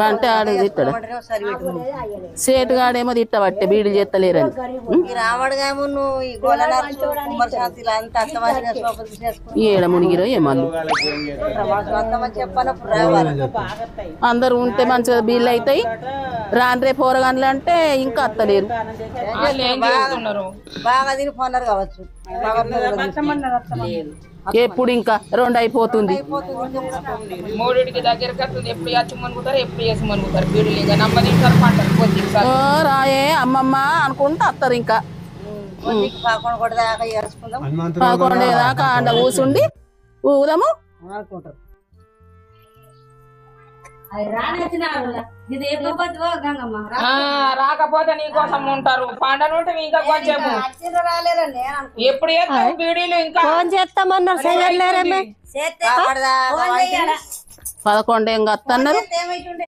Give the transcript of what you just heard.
అంటే ఆడు తిట్టాడు సేటుగాడేమో తిట్టబట్టే బీడీలు చేస్తలేరని రావడగాము నువ్వు ఈ గోళనార్చు కుమార్ శాంతిలో అంత అత్తమాసిన సోపతి చేసుకుని ఏడ మునిగిరో ఏమల్లు అంతమని చెప్పనప్పుడు రావాలి అందరు ఉంటే మంచిగా బీళ్ళు అవుతాయి రాను రేపు పోరగాన్లు అంటే ఇంకా అత్తలేరు బాగా తిని పోన్నారు కావచ్చు ఎప్పుడు ఇంకా 2 అయిపోతుంది మూడికి దగ్గరకు వస్తుంది ఎప్పుడు వచ్చి మనుగుతారు ఎప్పుడు చేసి మనుగుతారు బీడులు ఇంకా నమ్మదింటారు పంటలు పొద్దు రాయే అమ్మమ్మ అనుకుంటా అత్తరు ఇంకా 11 దాకా చేసుకుందాం 11 దాకా ఆడ కూసుండి ఊదాము అనుకుంటారు రాకపోతే నీకోసం ఉంటారు పండను ఉంటే ఇంకా కొంచెం ఎప్పుడు చేస్తావు బీడీలు ఇంకా చేస్తామన్నారు 11 ఏం అత్తన్నారు